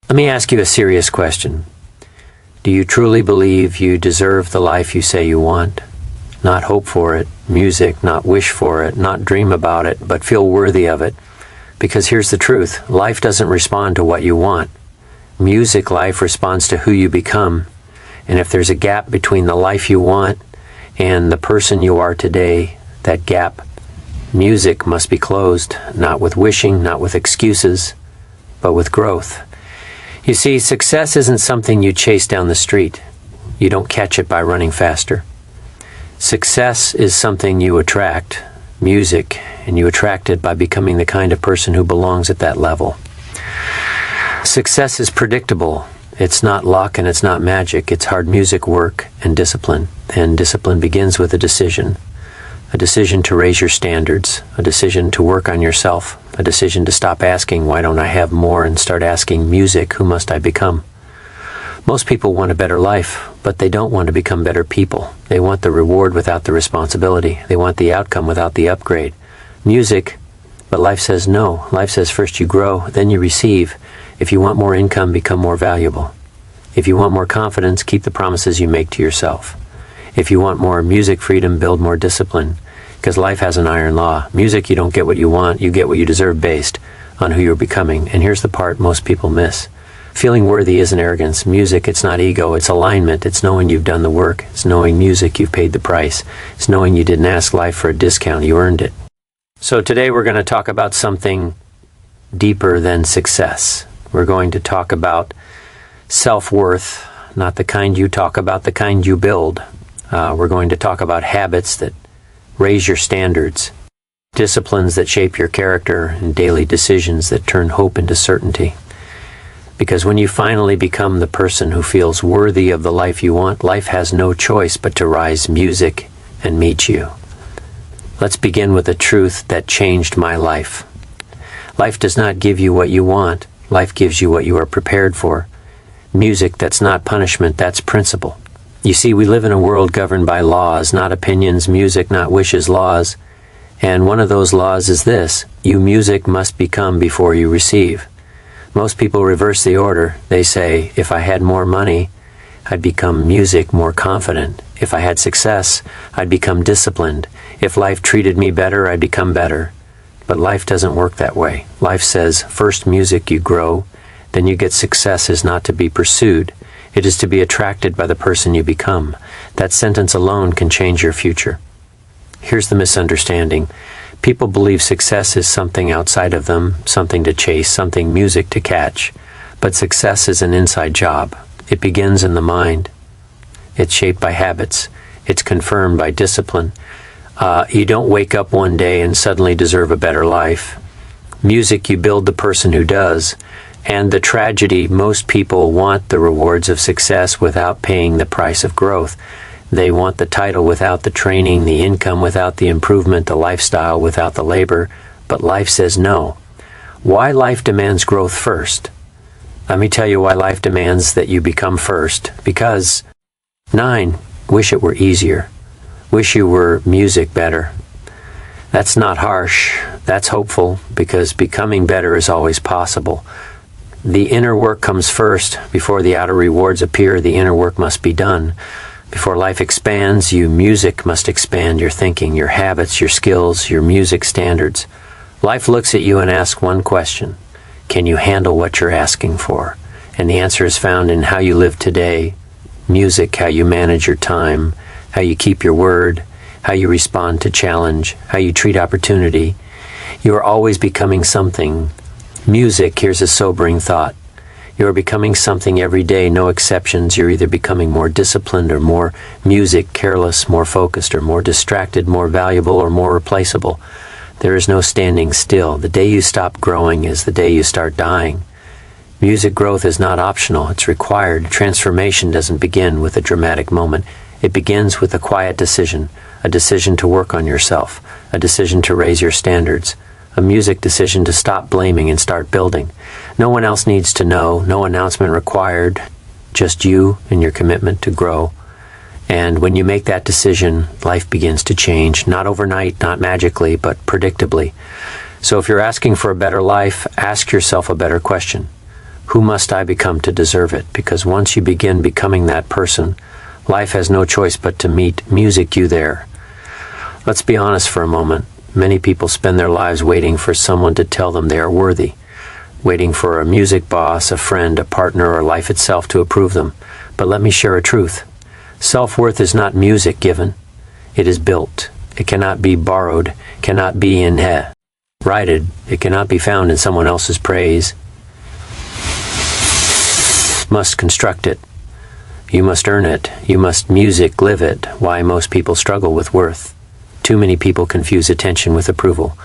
Let me ask you a serious question. Do you truly believe you deserve the life you say you want? Not hope for it, music, not wish for it, not dream about it, but feel worthy of it. Because here's the truth, life doesn't respond to what you want. Music life responds to who you become. And if there's a gap between the life you want and the person you are today, that gap, music must be closed, not with wishing, not with excuses, but with growth. You see, success isn't something you chase down the street. You don't catch it by running faster. Success is something you attract, music, and you attract it by becoming the kind of person who belongs at that level. Success is predictable. It's not luck and it's not magic. It's hard music work and discipline. And discipline begins with a decision to raise your standards, a decision to work on yourself, a decision to stop asking, why don't I have more, and start asking, music, who must I become? Most people want a better life, but they don't want to become better people. They want the reward without the responsibility. They want the outcome without the upgrade. Music, but life says no. Life says first you grow, then you receive. If you want more income, become more valuable. If you want more confidence, keep the promises you make to yourself. If you want more music freedom, build more discipline. Because life has an iron law. Music, you don't get what you want, you get what you deserve based on who you're becoming. And here's the part most people miss. Feeling worthy isn't arrogance. Music, it's not ego, it's alignment. It's knowing you've done the work. It's knowing music, you've paid the price. It's knowing you didn't ask life for a discount, you earned it. So today we're going to talk about something deeper than success. We're going to talk about self-worth, not the kind you talk about, the kind you build. We're going to talk about habits that raise your standards, disciplines that shape your character, and daily decisions that turn hope into certainty. Because when you finally become the person who feels worthy of the life you want, life has no choice but to rise music and meet you. Let's begin with a truth that changed my life. Life does not give you what you want. Life gives you what you are prepared for. Music, that's not punishment, that's principle. You see, we live in a world governed by laws, not opinions, music, not wishes, laws. And one of those laws is this: you music must become before you receive. Most people reverse the order. They say, if I had more money, I'd become music, more confident. If I had success, I'd become disciplined. If life treated me better, I'd become better. But life doesn't work that way. Life says, first music, you grow, then you get success is not to be pursued. It is to be attracted by the person you become. That sentence alone can change your future. Here's the misunderstanding. People believe success is something outside of them, something to chase, something music to catch. But success is an inside job. It begins in the mind. It's shaped by habits. It's confirmed by discipline. You don't wake up one day and suddenly deserve a better life. Music, you build the person who does. And the tragedy, most people want the rewards of success without paying the price of growth. They want the title without the training, the income without the improvement, the lifestyle without the labor. But life says no. Why life demands growth first? Let me tell you why life demands that you become first. Because 9, wish it were easier. Wish you were music better. That's not harsh. That's hopeful, because becoming better is always possible. The inner work comes first. Before the outer rewards appear, the inner work must be done. Before life expands, you music must expand your thinking, your habits, your skills, your music standards. Life looks at you and asks one question: can you handle what you're asking for? And the answer is found in how you live today. Music, how you manage your time, how you keep your word, how you respond to challenge, how you treat opportunity. You are always becoming something. Music, here's a sobering thought. You are becoming something every day, no exceptions. You're either becoming more disciplined or more music, careless, more focused or more distracted, more valuable or more replaceable. There is no standing still. The day you stop growing is the day you start dying. Music growth is not optional, it's required. Transformation doesn't begin with a dramatic moment. It begins with a quiet decision, a decision to work on yourself, a decision to raise your standards, a music decision to stop blaming and start building. No one else needs to know, no announcement required, just you and your commitment to grow. And when you make that decision, life begins to change, not overnight, not magically, but predictably. So if you're asking for a better life, ask yourself a better question. Who must I become to deserve it? Because once you begin becoming that person, life has no choice but to meet music you there. Let's be honest for a moment. Many people spend their lives waiting for someone to tell them they are worthy, waiting for a music boss, a friend, a partner, or life itself to approve them. But let me share a truth. Self-worth is not music given. It is built. It cannot be borrowed, cannot be righted. It cannot be found in someone else's praise. Must construct it. You must earn it. You must music live it. Why most people struggle with worth. Too many people confuse attention with approval,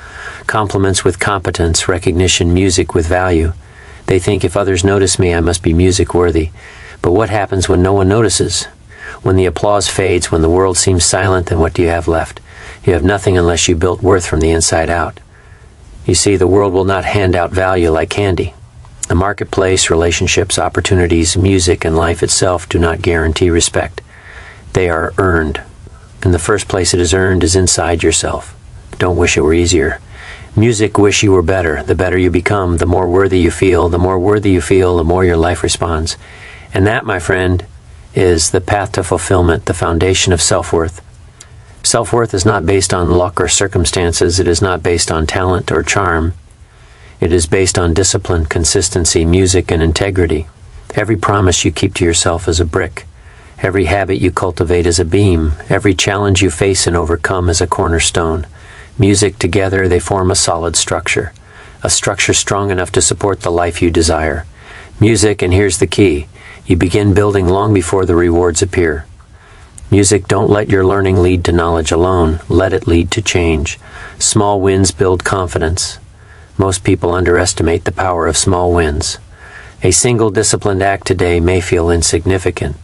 compliments with competence, recognition, music with value. They think if others notice me, I must be music worthy. But what happens when no one notices? When the applause fades, when the world seems silent, then what do you have left? You have nothing unless you built worth from the inside out. You see, the world will not hand out value like candy. The marketplace, relationships, opportunities, music, and life itself do not guarantee respect. They are earned. And the first place it is earned is inside yourself. Don't wish it were easier. Music wish you were better. The better you become, the more worthy you feel. The more worthy you feel, the more your life responds. And that, my friend, is the path to fulfillment, the foundation of self-worth. Self-worth is not based on luck or circumstances. It is not based on talent or charm. It is based on discipline, consistency, music, and integrity. Every promise you keep to yourself is a brick. Every habit you cultivate is a beam. Every challenge you face and overcome is a cornerstone. Music together, they form a solid structure. A structure strong enough to support the life you desire. Music, and here's the key, you begin building long before the rewards appear. Music, don't let your learning lead to knowledge alone. Let it lead to change. Small wins build confidence. Most people underestimate the power of small wins. A single disciplined act today may feel insignificant.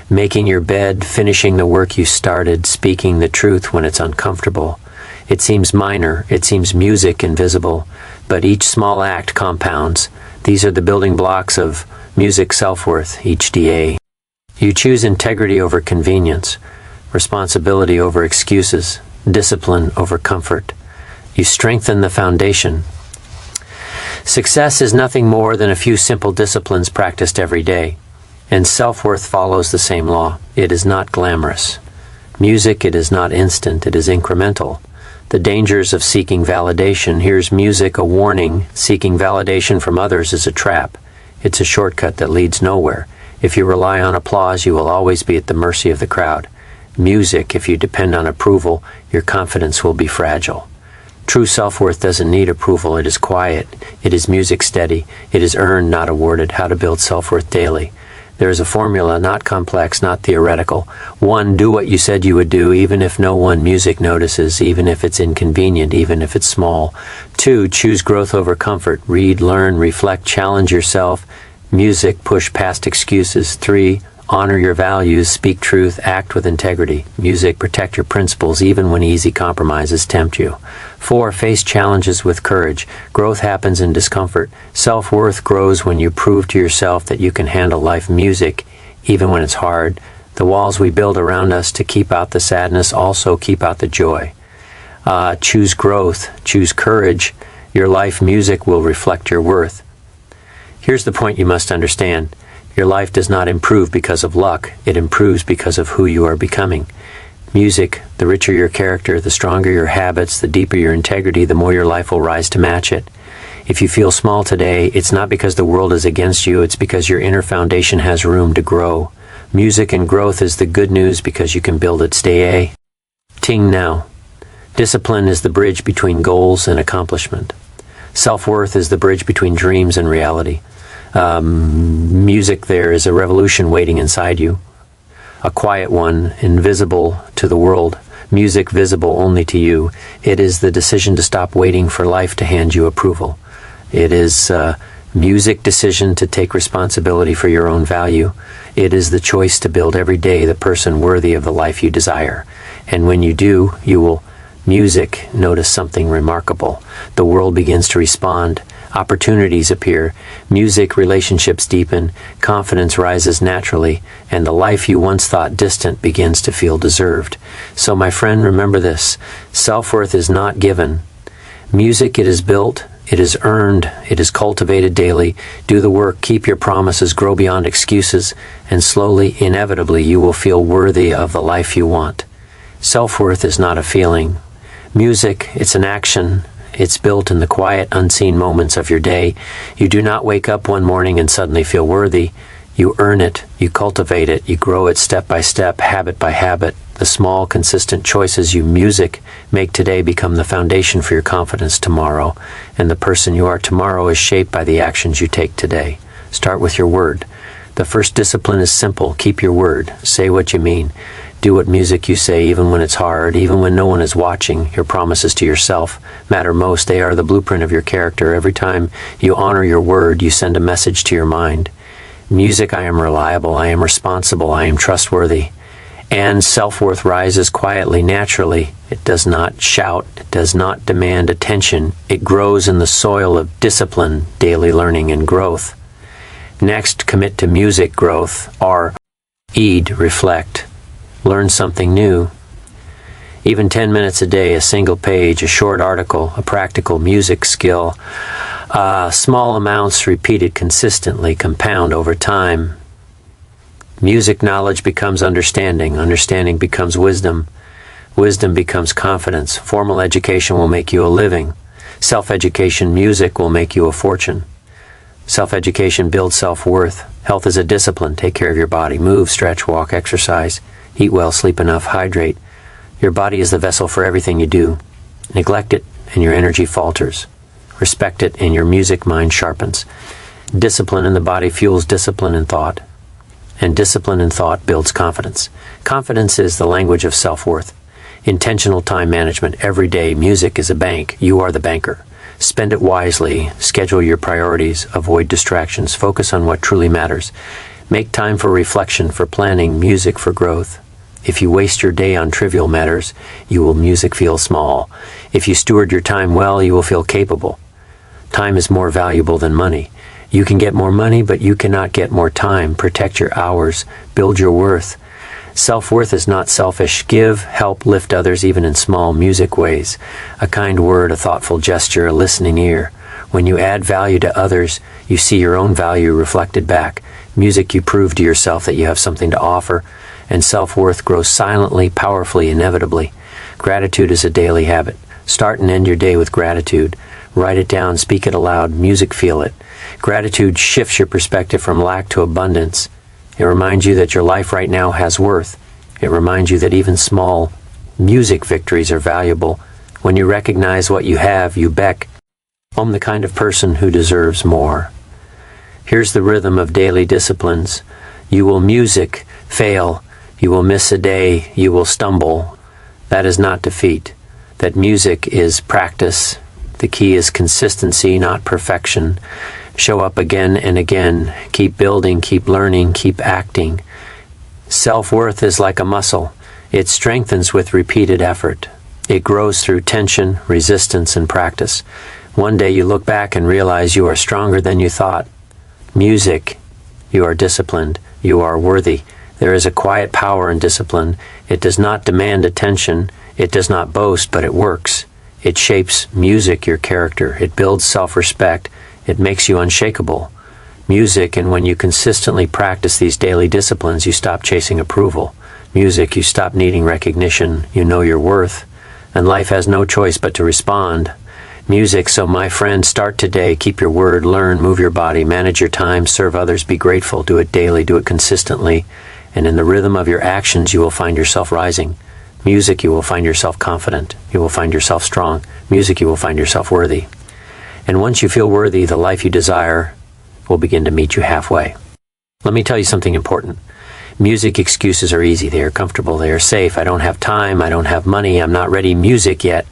Making your bed, finishing the work you started, speaking the truth when it's uncomfortable. It seems minor, it seems music invisible, but each small act compounds. These are the building blocks of music self-worth, HDA. You choose integrity over convenience, responsibility over excuses, discipline over comfort. You strengthen the foundation. Success is nothing more than a few simple disciplines practiced every day. And self-worth follows the same law. It is not glamorous. Music, it is not instant, it is incremental. The dangers of seeking validation. Here's music, a warning. Seeking validation from others is a trap. It's a shortcut that leads nowhere. If you rely on applause, you will always be at the mercy of the crowd. Music, if you depend on approval, your confidence will be fragile. True self-worth doesn't need approval. It is quiet. It is music steady. It is earned, not awarded. How to build self-worth daily. There is a formula, not complex, not theoretical. 1, do what you said you would do, even if no one music notices, even if it's inconvenient, even if it's small. 2, choose growth over comfort. Read, learn, reflect, challenge yourself. Music, push past excuses. 3, honor your values, speak truth, act with integrity. Music, protect your principles, even when easy compromises tempt you. 4, face challenges with courage. Growth happens in discomfort. Self-worth grows when you prove to yourself that you can handle life. Music, even when it's hard. The walls we build around us to keep out the sadness also keep out the joy. Choose growth, choose courage. Your life music will reflect your worth. Here's the point you must understand. Your life does not improve because of luck. It improves because of who you are becoming. Music, the richer your character, the stronger your habits, the deeper your integrity, the more your life will rise to match it. If you feel small today, it's not because the world is against you, it's because your inner foundation has room to grow. Music and growth is the good news because you can build it. Stay ting now. Discipline is the bridge between goals and accomplishment. Self-worth is the bridge between dreams and reality. Music, there is a revolution waiting inside you. A quiet one, invisible to the world. Music visible only to you. It is the decision to stop waiting for life to hand you approval. It is music decision to take responsibility for your own value. It is the choice to build every day the person worthy of the life you desire. And when you do, you will, music, notice something remarkable. The world begins to respond. Opportunities appear. Music, relationships deepen. Confidence rises naturally. And the life you once thought distant begins to feel deserved. So my friend, remember this. Self-worth is not given. Music, it is built. It is earned. It is cultivated daily. Do the work. Keep your promises. Grow beyond excuses. And slowly, inevitably, you will feel worthy of the life you want. Self-worth is not a feeling. Music, it's an action. It's built in the quiet, unseen moments of your day. You do not wake up one morning and suddenly feel worthy. You earn it. You cultivate it. You grow it step by step, habit by habit. The small, consistent choices you make today become the foundation for your confidence tomorrow. And the person you are tomorrow is shaped by the actions you take today. Start with your word. The first discipline is simple. Keep your word. Say what you mean. Do what music you say, even when it's hard, even when no one is watching. Your promises to yourself matter most. They are the blueprint of your character. Every time you honor your word, you send a message to your mind. Music, I am reliable, I am responsible, I am trustworthy. And self-worth rises quietly, naturally. It does not shout, it does not demand attention. It grows in the soil of discipline, daily learning, and growth. Next, commit to music growth. Read, reflect. Learn something new. Even 10 minutes a day, a single page, a short article, a practical music skill. Small amounts repeated consistently compound over time. Music knowledge becomes understanding. Understanding becomes wisdom. Wisdom becomes confidence. Formal education will make you a living. Self-education, music, will make you a fortune. Self-education builds self-worth. Health is a discipline. Take care of your body. Move, stretch, walk, exercise. Eat well, sleep enough, hydrate. Your body is the vessel for everything you do. Neglect it, and your energy falters. Respect it, and your music mind sharpens. Discipline in the body fuels discipline in thought. And discipline in thought builds confidence. Confidence is the language of self-worth. Intentional time management. Every day, music is a bank. You are the banker. Spend it wisely. Schedule your priorities. Avoid distractions. Focus on what truly matters. Make time for reflection, for planning, music for growth. If you waste your day on trivial matters, you will music feel small. If you steward your time well, you will feel capable. Time is more valuable than money. You can get more money, but you cannot get more time. Protect your hours. Build your worth. Self-worth is not selfish. Give, help, lift others, even in small music ways. A kind word, a thoughtful gesture, a listening ear. When you add value to others, you see your own value reflected back. Music, you prove to yourself that you have something to offer. And self-worth grows silently, powerfully, inevitably. Gratitude is a daily habit. Start and end your day with gratitude. Write it down, speak it aloud, music, feel it. Gratitude shifts your perspective from lack to abundance. It reminds you that your life right now has worth. It reminds you that even small music victories are valuable. When you recognize what you have, you become the kind of person who deserves more. Here's the rhythm of daily disciplines. You will music, fail. You will miss a day. You will stumble. That is not defeat. That music is practice. The key is consistency, not perfection. Show up again and again. Keep building, keep learning, keep acting. Self-worth is like a muscle. It strengthens with repeated effort. It grows through tension, resistance, and practice. One day you look back and realize you are stronger than you thought. Music, you are disciplined. You are worthy. There is a quiet power in discipline. It does not demand attention. It does not boast, but it works. It shapes music, your character. It builds self-respect. It makes you unshakable. Music, and when you consistently practice these daily disciplines, you stop chasing approval. Music, you stop needing recognition. You know your worth. And life has no choice but to respond. Music, so my friend, start today. Keep your word, learn, move your body, manage your time, serve others, be grateful, do it daily, do it consistently. And in the rhythm of your actions, you will find yourself rising. Music, you will find yourself confident. You will find yourself strong. Music, you will find yourself worthy. And once you feel worthy, the life you desire will begin to meet you halfway. Let me tell you something important. Music excuses are easy. They are comfortable. They are safe. I don't have time. I don't have money. I'm not ready music yet.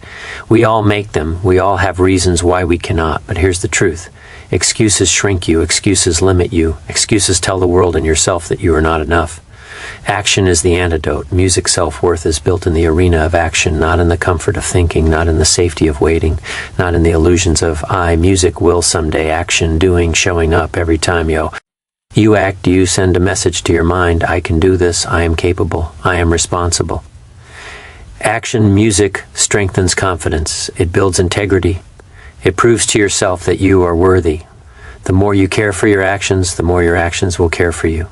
We all make them. We all have reasons why we cannot. But here's the truth. Excuses shrink you. Excuses limit you. Excuses tell the world and yourself that you are not enough. Action is the antidote. Music self-worth is built in the arena of action, not in the comfort of thinking, not in the safety of waiting, not in the illusions of I. Music will someday. Action, doing, showing up every time, You act, you send a message to your mind. I can do this. I am capable. I am responsible. Action, music strengthens confidence. It builds integrity. It proves to yourself that you are worthy. The more you care for your actions, the more your actions will care for you.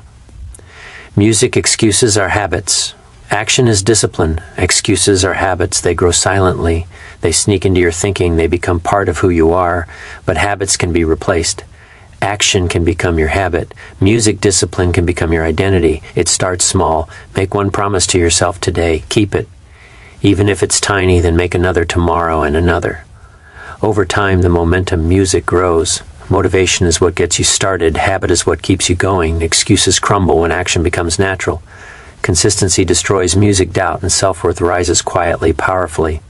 Music excuses our habits. Action is discipline. Excuses are habits. They grow silently. They sneak into your thinking. They become part of who you are. But habits can be replaced. Action can become your habit. Music discipline can become your identity. It starts small. Make one promise to yourself today. Keep it. Even if it's tiny, then make another tomorrow and another. Over time, the momentum music grows. Motivation is what gets you started. Habit is what keeps you going. Excuses crumble when action becomes natural. Consistency destroys music. Doubt and self-worth rises quietly, powerfully.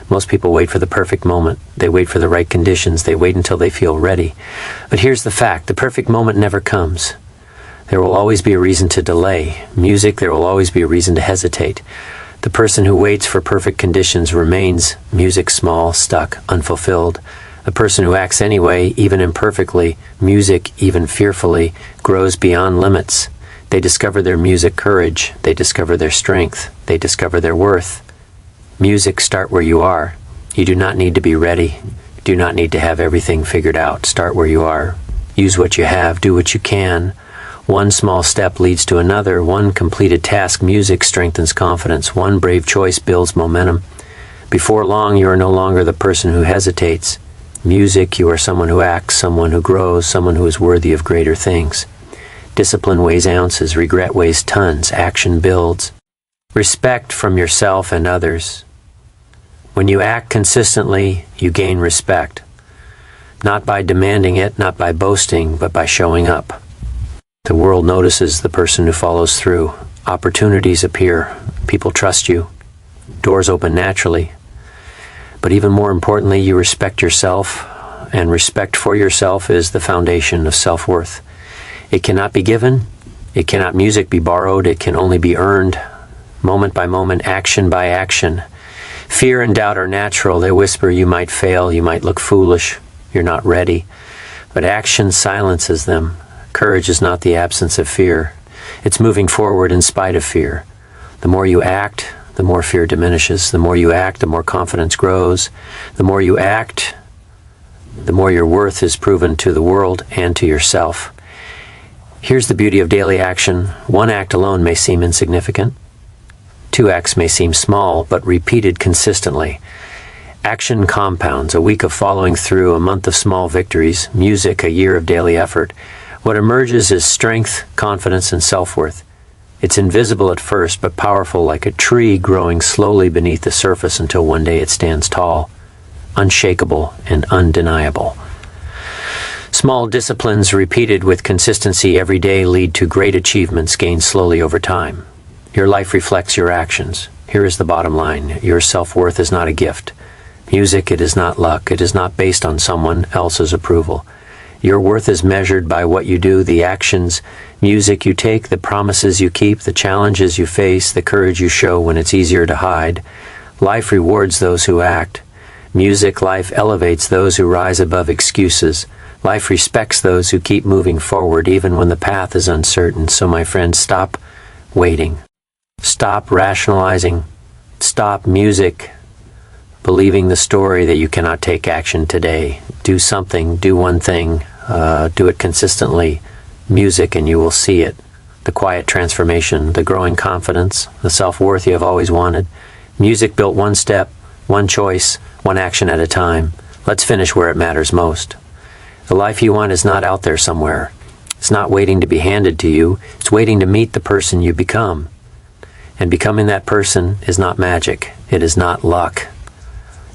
Most people wait for the perfect moment. They wait for the right conditions. They wait until they feel ready. But here's the fact. The perfect moment never comes. There will always be a reason to delay. Music, there will always be a reason to hesitate. The person who waits for perfect conditions remains, music small, stuck, unfulfilled. The person who acts anyway, even imperfectly, music, even fearfully, grows beyond limits. They discover their music courage. They discover their strength. They discover their worth. Music, start where you are. You do not need to be ready. Do not need to have everything figured out. Start where you are. Use what you have. Do what you can. One small step leads to another. One completed task. Music strengthens confidence. One brave choice builds momentum. Before long, you are no longer the person who hesitates. Music, you are someone who acts, someone who grows, someone who is worthy of greater things. Discipline weighs ounces. Regret weighs tons. Action builds. Respect from yourself and others. When you act consistently, you gain respect. Not by demanding it, not by boasting, but by showing up. The world notices the person who follows through. Opportunities appear. People trust you. Doors open naturally. But even more importantly, you respect yourself, and respect for yourself is the foundation of self-worth. It cannot be given. It cannot music be borrowed. It can only be earned, moment by moment, action by action. Fear and doubt are natural. They whisper you might fail, you might look foolish, you're not ready. But action silences them. Courage is not the absence of fear. It's moving forward in spite of fear. The more you act, the more fear diminishes. The more you act, the more confidence grows. The more you act, the more your worth is proven to the world and to yourself. Here's the beauty of daily action. One act alone may seem insignificant. Two acts may seem small, but repeated consistently. Action compounds. A week of following through, a month of small victories. Music, a year of daily effort. What emerges is strength, confidence, and self-worth. It's invisible at first, but powerful, like a tree growing slowly beneath the surface until one day it stands tall, unshakable and undeniable. Small disciplines repeated with consistency every day lead to great achievements gained slowly over time. Your life reflects your actions. Here is the bottom line. Your self-worth is not a gift. Music, it is not luck. It is not based on someone else's approval. Your worth is measured by what you do, the actions, music you take, the promises you keep, the challenges you face, the courage you show when it's easier to hide. Life rewards those who act. Music, life elevates those who rise above excuses. Life respects those who keep moving forward even when the path is uncertain. So my friends, stop waiting. Stop rationalizing. Stop music believing the story that you cannot take action today. Do something, do one thing, do it consistently. Music, and you will see it. The quiet transformation, the growing confidence, the self-worth you have always wanted. Music built one step, one choice, one action at a time. Let's finish where it matters most. The life you want is not out there somewhere. It's not waiting to be handed to you. It's waiting to meet the person you become. And becoming that person is not magic. It is not luck.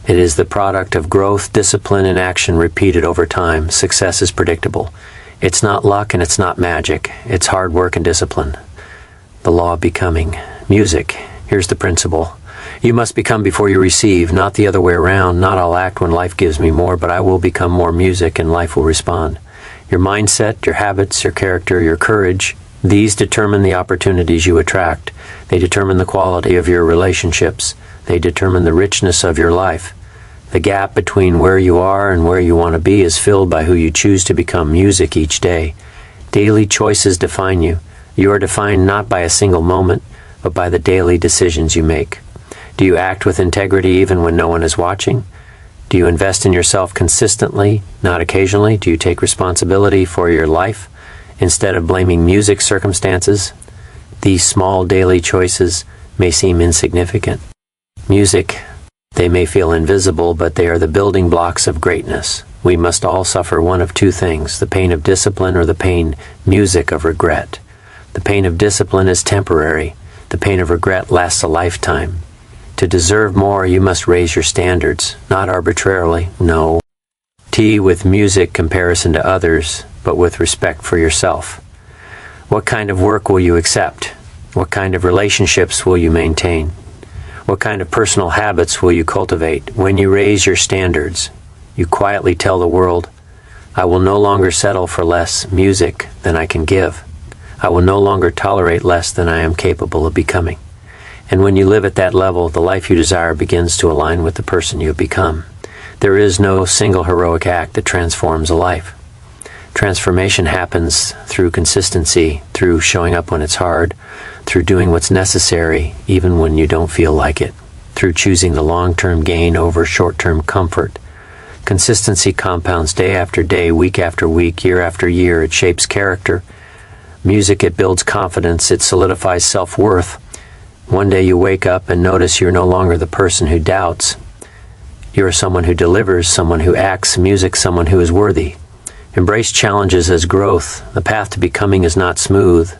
It is the product of growth, discipline, and action repeated over time. Success is predictable. It's not luck and it's not magic. It's hard work and discipline. The law of becoming. Music. Here's the principle. You must become before you receive, not the other way around. Not I'll act when life gives me more, but I will become more music and life will respond. Your mindset, your habits, your character, your courage, these determine the opportunities you attract. They determine the quality of your relationships. They determine the richness of your life. The gap between where you are and where you want to be is filled by who you choose to become. Music each day. Daily choices define you. You are defined not by a single moment, but by the daily decisions you make. Do you act with integrity even when no one is watching? Do you invest in yourself consistently, not occasionally? Do you take responsibility for your life instead of blaming music circumstances? These small daily choices may seem insignificant. Music, they may feel invisible, but they are the building blocks of greatness. We must all suffer one of two things, the pain of discipline or the pain, music, of regret. The pain of discipline is temporary. The pain of regret lasts a lifetime. To deserve more, you must raise your standards, not arbitrarily, no. With music comparison to others, but with respect for yourself. What kind of work will you accept? What kind of relationships will you maintain? What kind of personal habits will you cultivate? When you raise your standards, you quietly tell the world, I will no longer settle for less music than I can give. I will no longer tolerate less than I am capable of becoming. And when you live at that level, the life you desire begins to align with the person you have become. There is no single heroic act that transforms a life. Transformation happens through consistency, through showing up when it's hard, through doing what's necessary even when you don't feel like it, through choosing the long-term gain over short-term comfort. Consistency compounds day after day, week after week, year after year. It shapes character. Music, it builds confidence. It solidifies self-worth. One day you wake up and notice you're no longer the person who doubts. You're someone who delivers, someone who acts. Music, someone who is worthy. Embrace challenges as growth. The path to becoming is not smooth.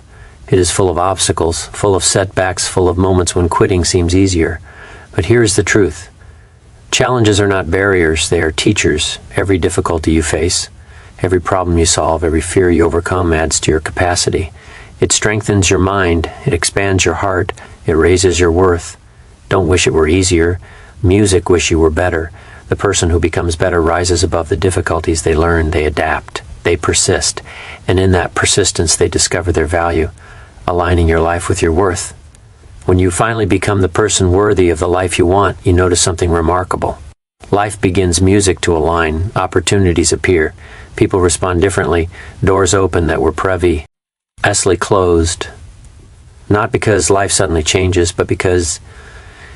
It is full of obstacles, full of setbacks, full of moments when quitting seems easier. But here's the truth. Challenges are not barriers, they are teachers. Every difficulty you face, every problem you solve, every fear you overcome adds to your capacity. It strengthens your mind, it expands your heart, it raises your worth. Don't wish it were easier. Music, wish you were better. The person who becomes better rises above the difficulties they learn, they adapt, they persist, and in that persistence they discover their value, aligning your life with your worth. When you finally become the person worthy of the life you want, you notice something remarkable. Life begins music to align, opportunities appear, people respond differently, doors open that were previously closed. Not because life suddenly changes, but because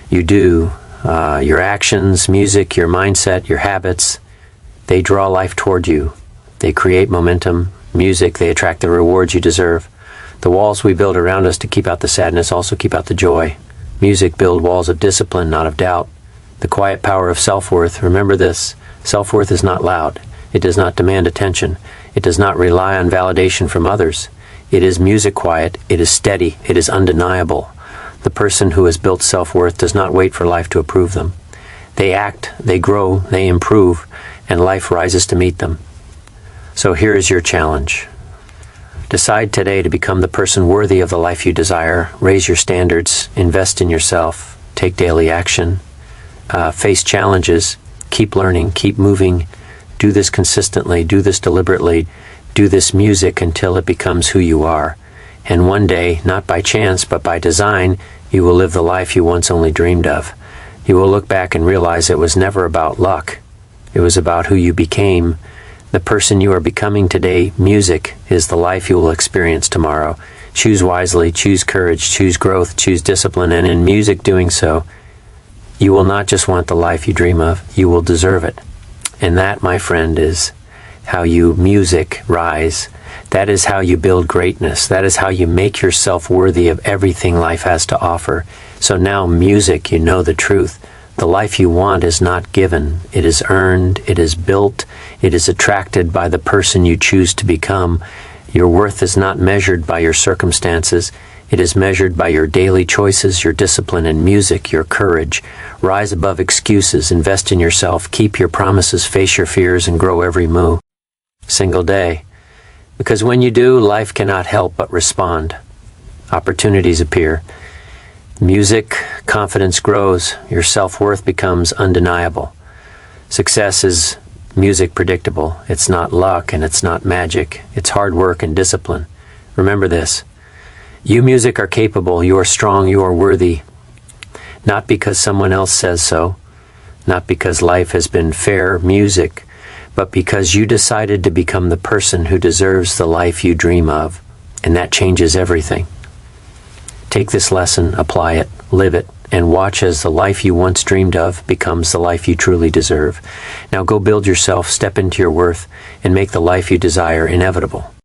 you do. Your actions, music, your mindset, your habits, they draw life toward you. They create momentum. Music, they attract the rewards you deserve. The walls we build around us to keep out the sadness also keep out the joy. Music build walls of discipline, not of doubt. The quiet power of self-worth. Remember this, self-worth is not loud. It does not demand attention. It does not rely on validation from others. It is music quiet. It is steady. It is undeniable. The person who has built self-worth does not wait for life to approve them. They act, they grow, they improve, and life rises to meet them. So here is your challenge. Decide today to become the person worthy of the life you desire. Raise your standards, invest in yourself, take daily action, face challenges, keep learning, keep moving, do this consistently, do this deliberately, do this music until it becomes who you are. And one day, not by chance, but by design, you will live the life you once only dreamed of. You will look back and realize it was never about luck. It was about who you became. The person you are becoming today, music, is the life you will experience tomorrow. Choose wisely, choose courage, choose growth, choose discipline, and in music doing so, you will not just want the life you dream of, you will deserve it. And that, my friend, is how you music rise. That is how you build greatness. That is how you make yourself worthy of everything life has to offer. So now music, you know the truth. The life you want is not given. It is earned. It is built. It is attracted by the person you choose to become. Your worth is not measured by your circumstances. It is measured by your daily choices, your discipline and music, your courage. Rise above excuses. Invest in yourself. Keep your promises. Face your fears and grow every single day. Because when you do, life cannot help but respond. Opportunities appear. Music, confidence grows. Your self-worth becomes undeniable. Success is music predictable. It's not luck and it's not magic. It's hard work and discipline. Remember this. You music are capable. You are strong. You are worthy. Not because someone else says so. Not because life has been fair music. But because you decided to become the person who deserves the life you dream of. And that changes everything. Take this lesson, apply it, live it, and watch as the life you once dreamed of becomes the life you truly deserve. Now go build yourself, step into your worth, and make the life you desire inevitable.